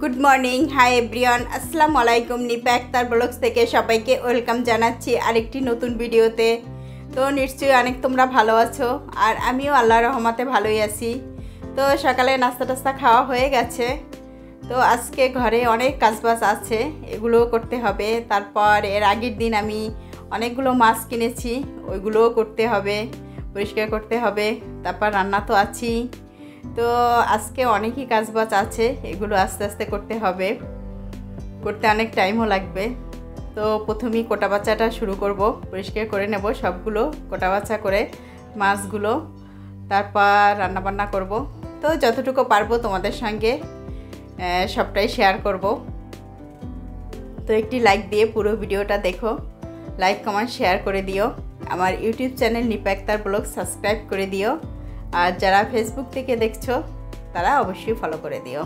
Good morning, hi everyone, আসসালামু আলাইকুম। Nipa Akter blogs থেকে সবাইকে ওয়েলকাম জানাচ্ছি আরেকটি নতুন ভিডিওতে। তো নিশ্চয়ই অনেক তোমরা ভালো আছো, আর আমিও আল্লাহর রহমতে ভালোই আছি। তো সকালে নাস্তা টাস্তা খাওয়া হয়ে গেছে। তো আজকে ঘরে অনেক কাজবাজ আছে, এগুলোও করতে হবে। তারপর এর আগের দিন আমি অনেকগুলো মাছ কিনেছি, ওইগুলোও করতে হবে, পরিষ্কার করতে হবে। তারপর রান্না তো আছেই। তো আজকে অনেকই কাজবাজ আছে, এগুলো আস্তে আস্তে করতে হবে, করতে অনেক টাইমও লাগবে। তো প্রথমেই কোটা বাচ্চাটা শুরু করব, পরিষ্কার করে নেব সবগুলো কোটা বাচ্চা করে মাছগুলো, তারপর রান্নাবান্না করব। তো যতটুকু পারবো তোমাদের সঙ্গে সবটাই শেয়ার করব। তো একটি লাইক দিয়ে পুরো ভিডিওটা দেখো, লাইক কমেন্ট শেয়ার করে দিও। আমার YouTube channel Nipa Akter blog subscribe করে দিও, আর যারা ফেসবুক থেকে দেখছো তারা অবশ্যই ফলো করে দিও।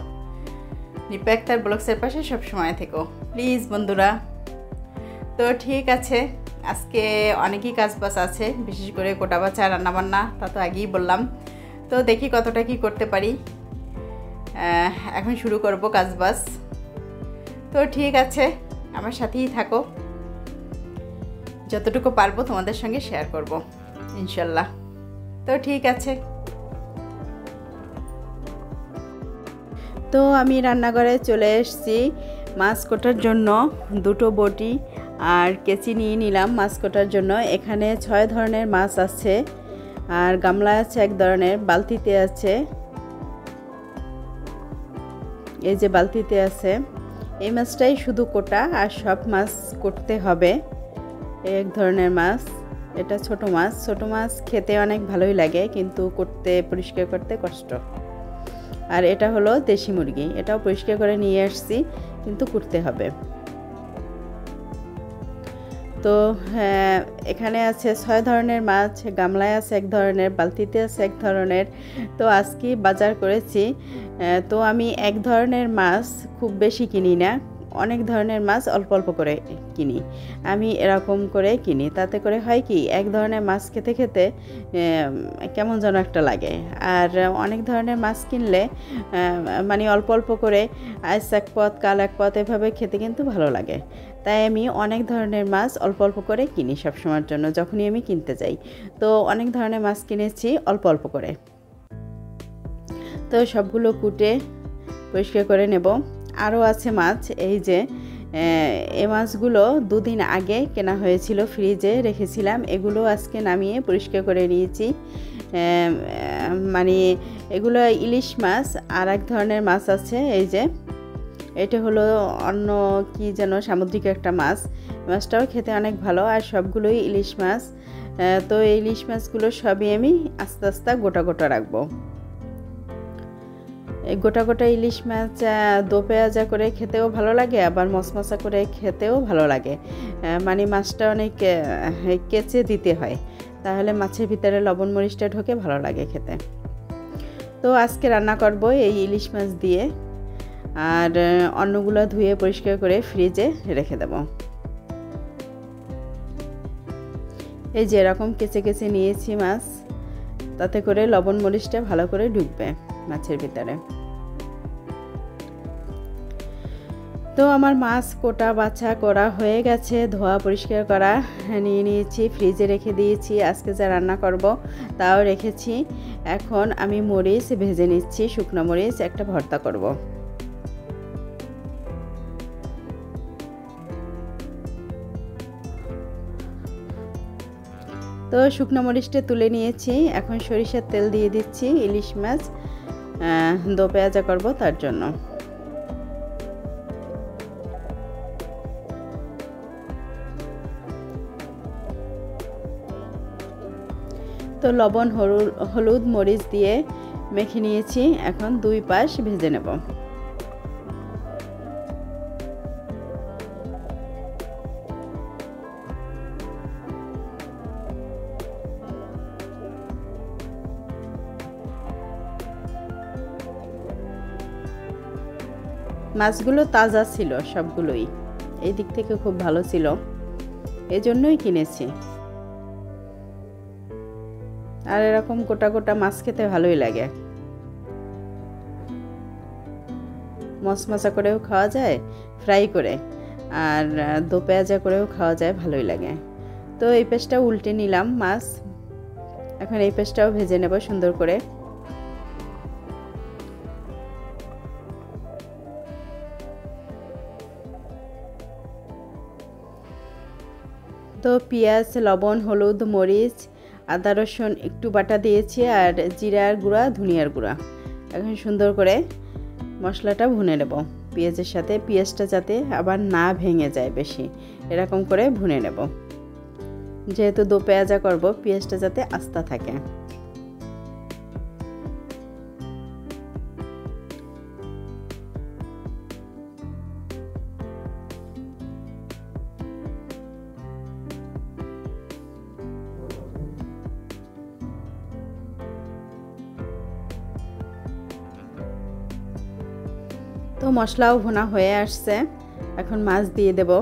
নিপা আক্তার ব্লগসের পাশে সবসময় থেকো প্লিজ বন্ধুরা। তো ঠিক আছে, আজকে অনেকই কাজবাজ আছে, বিশেষ করে কোটা বাছা রান্নাবান্না, তা তো আগেই বললাম। তো দেখি কতটা কি করতে পারি। এখন শুরু করব কাজবাজ। তো ঠিক আছে, আমার সাথেই থাকো, যতটুকু পারবো তোমাদের সঙ্গে শেয়ার করব ইনশাল্লাহ। তো ঠিক আছে, তো আমি রান্নাঘরে চলে এসেছি। মাছ কাটার জন্য দুটো বটি আর কেচি নিয়ে নিলাম মাছ কাটার জন্য। এখানে 6 ধরনের মাছ আছে, আর গামলা আছে এক ধরনের, বালতিতে আছে, এই যে বালতিতে আছে। এই মাছটাই শুধু কোটা, আর সব মাছ করতে হবে। এক ধরনের মাছ, এটা ছোট মাছ। ছোট মাছ খেতে অনেক ভালোই লাগে, কিন্তু করতে পরিষ্কার করতে কষ্ট। আর এটা হলো দেশি মুরগি, এটাও পরিষ্কার করে নিয়ে আসছি, কিন্তু করতে হবে। তো হ্যাঁ, এখানে আছে 6 ধরনের মাছ, গামলায় আছে এক ধরনের, বালতিতে আছে এক ধরনের। তো আজকে বাজার করেছি। তো আমি এক ধরনের মাছ খুব বেশি কিনি না, অনেক ধরনের মাছ অল্প অল্প করে কিনি। আমি এরকম করে কিনি, তাতে করে হয় কি, এক ধরনের মাছ খেতে খেতে কেমন যেন একটা লাগে। আর অনেক ধরনের মাছ কিনলে মানে অল্প অল্প করে আজ এক পদ কাল এক পদ এভাবে খেতে কিন্তু ভালো লাগে। তাই আমি অনেক ধরনের মাছ অল্প অল্প করে কিনি সবসময়ের জন্য, যখনই আমি কিনতে যাই। তো অনেক ধরনের মাছ কিনেছি অল্প অল্প করে। তো সবগুলো কুটে পরিষ্কার করে নেব। আরও আছে মাছ, এই যে এই মাছগুলো 2 দিন আগে কেনা হয়েছিল, ফ্রিজে রেখেছিলাম। এগুলো আজকে নামিয়ে পরিষ্কার করে নিয়েছি। মানে এগুলো ইলিশ মাছ। আর এক ধরনের মাছ আছে, এই যে এটা হলো অন্য কি যেন সামুদ্রিক একটা মাছ। মাছটাও খেতে অনেক ভালো, আর সবগুলোই ইলিশ মাছ। তো এই ইলিশ মাছগুলো সবই আমি আস্তে আস্তে গোটা গোটা রাখবো। এই গোটা গোটা ইলিশ মাছ দো পেঁয়াজা করে খেতেও ভালো লাগে, আবার মশমশা করে খেতেও ভালো লাগে। মানে মাছটা অনেক কেচে দিতে হয়, তাহলে মাছের ভিতরে লবণ মরিচটা ঢোকে, ভালো লাগে খেতে। তো আজকে রান্না করব এই ইলিশ মাছ দিয়ে, আর অন্যগুলো ধুয়ে পরিষ্কার করে ফ্রিজে রেখে দেব। এই যে এরকম কেচে কেচে নিয়েছি মাছ, তাতে করে লবণ মরিচটা ভালো করে ঢুকবে মাছের ভিতরে। তো আমার মাছ কোটা বাছা করা হয়ে গেছে, ধোয়া পরিষ্কার করা নিয়ে নিয়েছি, ফ্রিজে রেখে দিয়েছি। আজকে যা রান্না করব তাও রেখেছি। এখন আমি মরিচ ভেজে নিচ্ছি, শুকনো মরিচ একটা ভর্তা করব। তো শুকনো মরিচটা তুলে নিয়েছি, এখন সরিষার তেল দিয়ে দিচ্ছি। ইলিশ মাছ দো পেঁয়াজা করব, তার জন্য। তো লবণ হলুদ মরিচ দিয়ে মেখে নিয়েছি, এখন 2 পাশ ভেজে নেব। মাছগুলো তাজা ছিল সবগুলোই, এই দিক থেকে খুব ভালো ছিল, এজন্যই কিনেছি। আর এরকম গোটা গোটা মাছ খেতে ভালোই লাগে। মচমচা করেও খাওয়া যায়, ফ্রাই করে, আর দো পেঁয়াজা করেও খাওয়া যায়, ভালোই লাগে। তো এই পেঁয়াজটা উল্টে নিলাম মাছ। এখন এই পেঁয়াজটাও ভেজে নেব সুন্দর করে। তো পেঁয়াজ, লবণ, হলুদ, মরিচ, আদা রসুন একটু বাটা দিয়েছি, আর জিরার গুঁড়া, ধনিয়ার গুঁড়া। এখন সুন্দর করে মশলাটা ভুনে নেব পেঁয়াজের সাথে। পেঁয়াজটা যাতে আবার না ভেঙে যায় বেশি, এরকম করে ভুনে নেব। যেহেতু দো পেঁয়াজা করব, পেঁয়াজটা যাতে আস্তা থাকে। তো মশলাও ভুনা হয়ে আসছে, এখন মাছ দিয়ে দেব।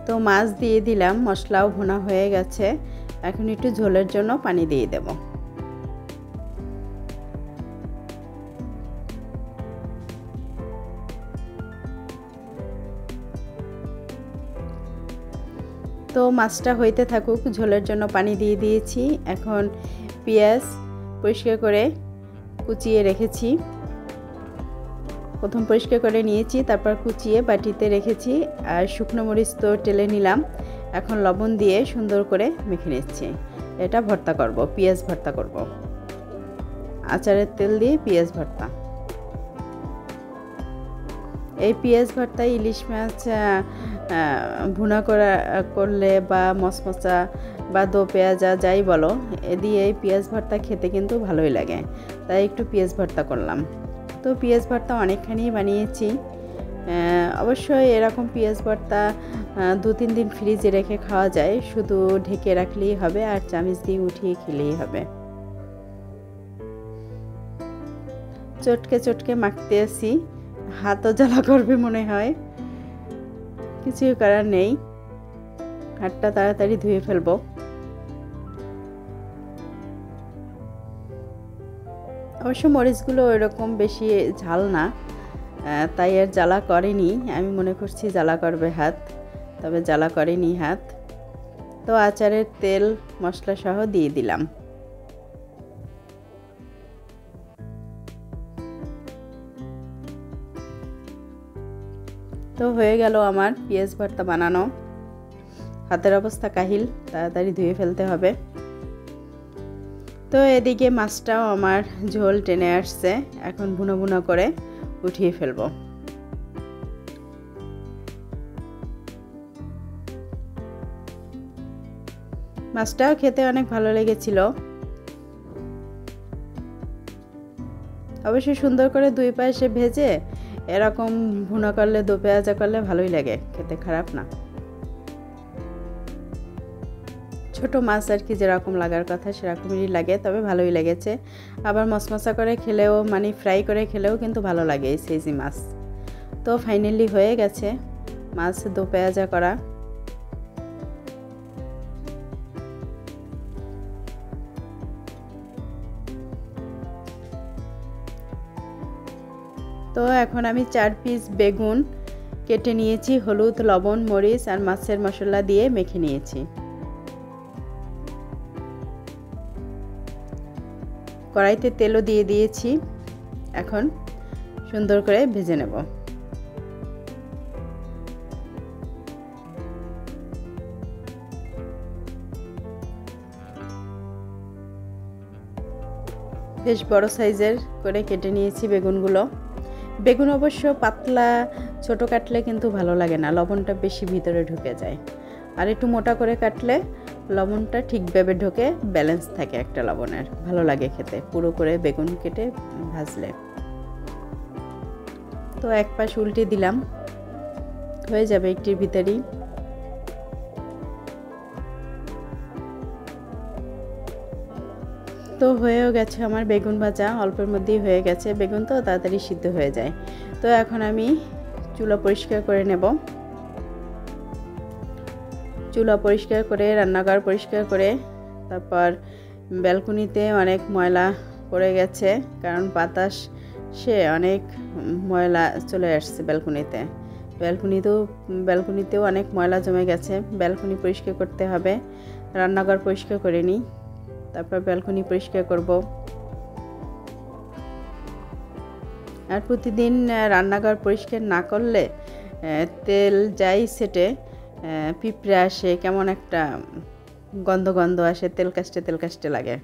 তো মাছ দিয়ে দিলাম, মশলাও ভুনা হয়ে গেছে। এখন একটু ঝোলের জন্য পানি দিয়ে দেব। তো মাছটা হইতে থাকুক, ঝোলের জন্য পানি দিয়ে দিয়েছি। এখন পেঁয়াজ পরিষ্কার করে কুচিয়ে রেখেছি, প্রথম পরিষ্কার করে নিয়েছি, তারপর কুচিয়ে বাটিতে রেখেছি। আর শুকনো মরিচ তো টেলে নিলাম। এখন লবণ দিয়ে সুন্দর করে মেখে নিচ্ছি। এটা ভর্তা করব, পেঁয়াজ ভর্তা করব, আচারের তেল দিয়ে পেঁয়াজ ভর্তা। এই পেঁয়াজ ভর্তা ইলিশ মাছ ভুনা করলে বা মচমচা বা দো পেঁয়াজা যাই বলো, এ দিয়ে এই পেঁয়াজ ভর্তা খেতে কিন্তু ভালোই লাগে। তাই একটু পেঁয়াজ ভর্তা করলাম। তো পেঁয়াজ ভর্তা অনেকখানি বানিয়েছি। অবশ্যই এরকম পেঁয়াজ ভর্তা 2-3 দিন ফ্রিজে রেখে খাওয়া যায়, শুধু ঢেকে রাখলেই হবে আর চামচ দিয়ে উঠিয়ে খেলেই হবে। চটকে চটকে মাখতে আসি, হাতও জ্বালা করবে মনে হয়, কিছু করার নেই, হাতটা তাড়াতাড়ি ধুয়ে ফেলবো। অবশ্য মরিচগুলো ওইরকম বেশি ঝাল না, তাই আর জ্বালা করেনি। আমি মনে করছি জ্বালা করবে হাত, তবে জ্বালা করেনি হাত। তো আচারের তেল মশলা সহ দিয়ে দিলাম। তো হয়ে গেল আমার পেঁয়াজ ভর্তা বানানো। হাতের অবস্থা কাহিল, তাড়াতাড়ি ধুয়ে ফেলতে হবে। তো এদিকে মাছটাও আমার ঝোল টেনে আসছে, এখন ভুনো ভুনো করে উঠিয়ে ফেলবো। মাছটাও খেতে অনেক ভালো লেগেছিল। অবশ্যই সুন্দর করে দুই পাশে ভেজে এরকম ভুনা করলে, দো পেঁয়াজা করলে ভালোই লাগে খেতে, খারাপ না। ছোট মাছ আর কি যেরকম লাগার কথা সেরকমই লাগে, তবে ভালোই লেগেছে। আবার মচমচা করে খেলেও, মানে ফ্রাই করে খেলেও কিন্তু ভালো লাগে এই সাইজি মাছ। তো ফাইনালি হয়ে গেছে মাছ দো পেঁয়াজা করা। তো এখন আমি 4 পিস বেগুন কেটে নিয়েছি, হলুদ, লবণ, মরিচ আর মাছের মশলা দিয়ে মেখে নিয়েছি। কড়াইতে তেলও দিয়ে দিয়েছি, এখন সুন্দর করে ভেজে নেব। বেশ বড় সাইজের করে কেটে নিয়েছি বেগুনগুলো। বেগুন অবশ্য পাতলা ছোট কাটলে কিন্তু ভালো লাগে না, লবণটা বেশি ভিতরে ঢুকে যায়। আর একটু মোটা করে কাটলে লবণটা ঠিকভাবে ঢোকে, ব্যালেন্স থাকে একটা লবণের, ভালো লাগে খেতে পুরো করে বেগুন কেটে ভাজলে। তো এক পাশ উল্টে দিলাম, হয়ে যাবে একটির ভিতরেই। তো হয়েও গেছে আমার বেগুন ভাজা, অল্পের মধ্যেই হয়ে গেছে। বেগুন তো তাড়াতাড়ি সিদ্ধ হয়ে যায়। তো এখন আমি চুলা পরিষ্কার করে নেব। চুলা পরিষ্কার করে, রান্নাঘর পরিষ্কার করে, তারপর ব্যালকনিতে অনেক ময়লা পড়ে গেছে, কারণ বাতাসে অনেক ময়লা চলে আসছে ব্যালকনিতেও অনেক ময়লা জমে গেছে। ব্যালকনি পরিষ্কার করতে হবে। রান্নাঘর পরিষ্কার করে নিই, তারপর ব্যালকনি পরিষ্কার করব। আর প্রতিদিন রান্নাঘর পরিষ্কার না করলে তেল যাই সেটে পিঁপড়ে আসে, কেমন একটা গন্ধ গন্ধ আসে, তেল কাস্টে লাগে,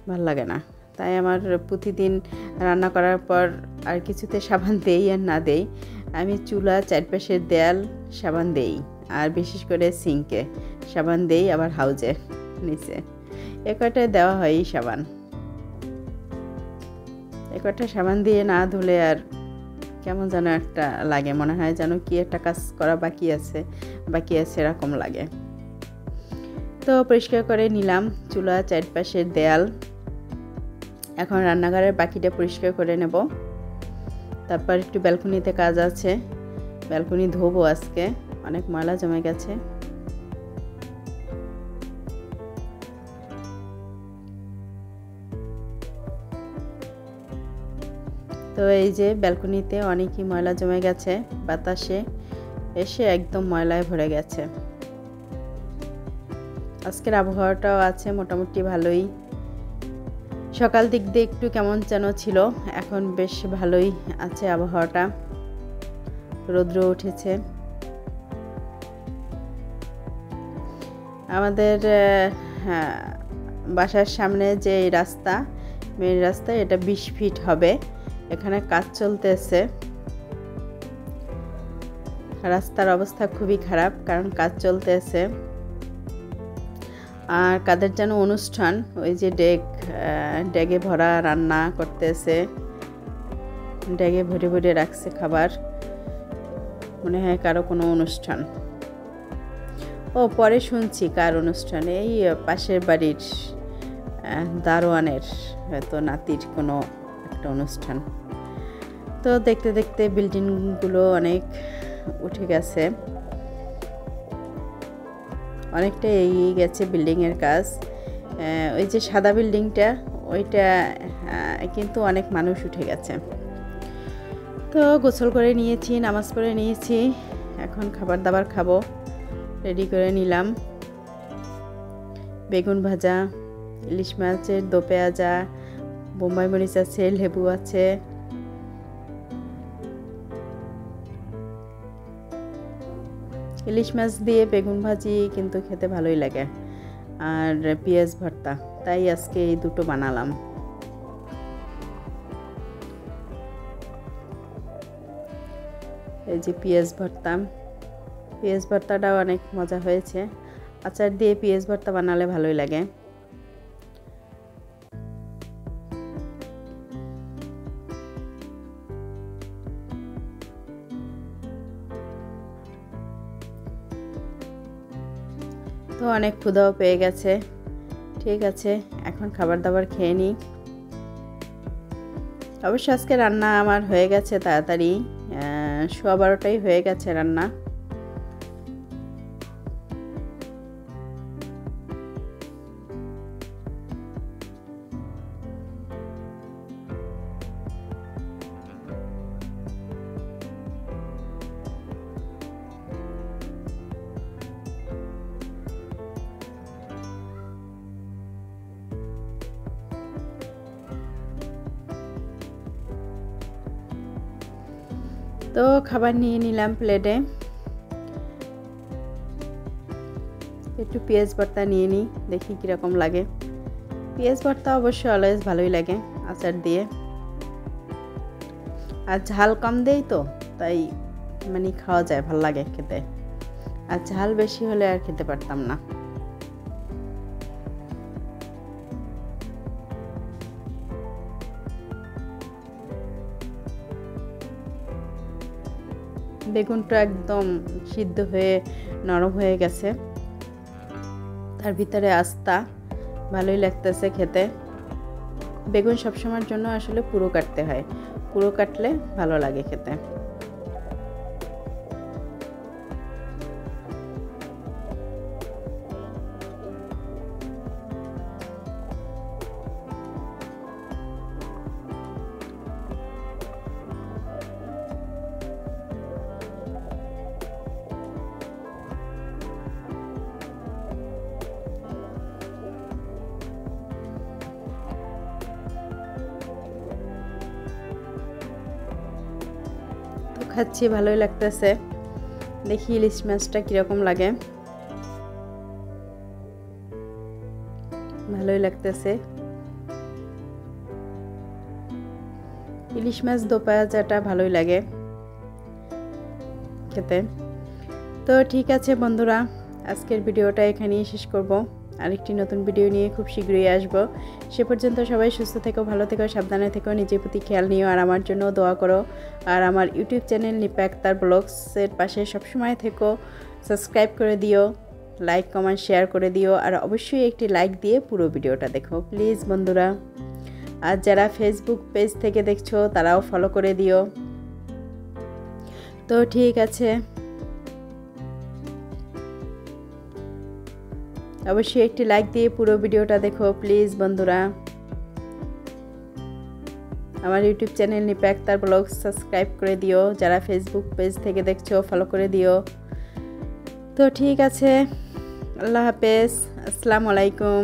ভাল লাগে না। তাই আমার প্রতিদিন রান্না করার পর আর কিছুতে সাবান দেই আর না দেই, আমি চুলা চারপাশের দেয়াল সাবান দেই, আর বিশেষ করে সিঙ্কে সাবান দেই, আবার হাউজে নিচে এ কটায় দেওয়া হয়ই সাবান। এ কটা সাবান দিয়ে না ধুলে আর কেমন যেন একটা লাগে, মনে হয় যেন কি একটা কাজ করা বাকি আছে এরকম লাগে। তো পরিষ্কার করে নিলাম চুলা চারপাশের দেয়াল। এখন রান্নাঘরের বাকিটা পরিষ্কার করে নেব। তারপর একটু ব্যালকনিতে কাজ আছে, ব্যালকনি ধোবো আজকে, অনেক ময়লা জমে গেছে। তো এই যে ব্যালকনিতে অনেকই ময়লা জমে গেছে, বাতাসে এসে একদম ময়লায় ভরে গেছে। আজকের আবহাওয়াটাও আছে মোটামুটি ভালোই। সকাল দিক দিয়ে একটু কেমন যেন ছিল, এখন বেশ ভালোই আছে আবহাওয়াটা, রৌদ্র উঠেছে। আমাদের বাসার সামনে যে রাস্তা, মেন রাস্তা, এটা 20 ফিট হবে। এখানে কাজ চলতেছে। রাস্তার অবস্থা খুবই খারাপ, কারণ কাজ চলতেছে। আর কাদের যেন অনুষ্ঠান, ওই যে ডেগে ভরা রান্না করতেছে, ডেগে ভরে ভরে রাখছে খাবার, মনে হয় কারো কোনো অনুষ্ঠান। ও পরে শুনছি কার অনুষ্ঠান, এই পাশের বাড়ির দারোয়ানের হয়তো নাতির কোনো একটা অনুষ্ঠান। তো দেখতে দেখতে বিল্ডিংগুলো অনেক উঠে গেছে, অনেকটা এগিয়ে গেছে বিল্ডিংয়ের কাজ। ওই যে সাদা বিল্ডিংটা, ওইটা কিন্তু অনেক মানুষ উঠে গেছে। তো গোসল করে নিয়েছি, নামাজ পড়ে নিয়েছি, এখন খাবার দাবার খাবো, রেডি করে নিলাম। বেগুন ভাজা, ইলিশ মাছের দো পেঁয়াজা, বোম্বাই মরিচ আছে, লেবু আছে। ইলিশ মাছ দিয়ে বেগুন ভাজি কিন্তু খেতে ভালোই লাগে, আর পেঁয়াজ ভর্তা, তাই আজকে এই দুটো বানালাম। এই যে পেঁয়াজ ভর্তাটাও অনেক মজা হয়েছে। আচার দিয়ে পেঁয়াজ ভর্তা বানালে ভালোই লাগে। তো অনেক ক্ষুধাও পেয়ে গেছে। ঠিক আছে, এখন খাবার দাবার খেয়ে নিই। অবশ্য আজকে রান্না আমার হয়ে গেছে তাড়াতাড়ি, 12:15টাই হয়ে গেছে রান্না। তো খাবার নিয়ে নিলাম প্লেটে, একটু পেঁয়াজ ভর্তা নিয়ে নিই, দেখি কীরকম লাগে। পেঁয়াজ ভর্তা অবশ্য অলওয়েজ ভালোই লাগে আচার দিয়ে, আর ঝাল কম দেই তো, তাই মানে খাওয়া যায়, ভাল লাগে খেতে। আর ঝাল বেশি হলে আর খেতে পারতাম না। বেগুনটা একদম সিদ্ধ হয়ে নরম হয়ে গেছে, তার ভিতরে আস্তা, ভালোই লাগতেছে খেতে। বেগুন সবসময়ের জন্য আসলে পুরো কাটতে হয়, পুরো কাটলে ভালো লাগে খেতে। খাচ্ছি, ভালোই লাগতেছে। দেখি ইলিশ মাছটা কিরকম লাগে। ভালোই লাগতেছে। ইলিশ মাছ দোপাজাটা ভালোই লাগে খেতে। তো ঠিক আছে বন্ধুরা, আজকের ভিডিওটা এখানেই শেষ করব। আরেকটি নতুন ভিডিও নিয়ে খুব শীঘ্রই আসব। সে পর্যন্ত সবাই সুস্থ থেকো, ভালো থেকো, সাবধানে থেকো, নিজের প্রতি খেয়াল নিও, আর আমার জন্য দোয়া করো। আর আমার ইউটিউব চ্যানেল নিপা আক্তার ব্লগসের পাশে সবসময় থেকো, সাবস্ক্রাইব করে দিও, লাইক কমেন্ট শেয়ার করে দিও, আর অবশ্যই একটি লাইক দিয়ে পুরো ভিডিওটা দেখো প্লিজ বন্ধুরা। আর যারা ফেসবুক পেজ থেকে দেখছো তারাও ফলো করে দিও। তো ঠিক আছে, অবশ্যই একটি লাইক দিয়ে পুরো ভিডিওটা দেখো প্লিজ বন্ধুরা। আমার YouTube channel Nipa Akter blog subscribe করে দিও, যারা ফেসবুক পেজ থেকে দেখছো ফলো করে দিও। তো ঠিক আছে, আল্লাহ হাফেজ, আসসালামু আলাইকুম।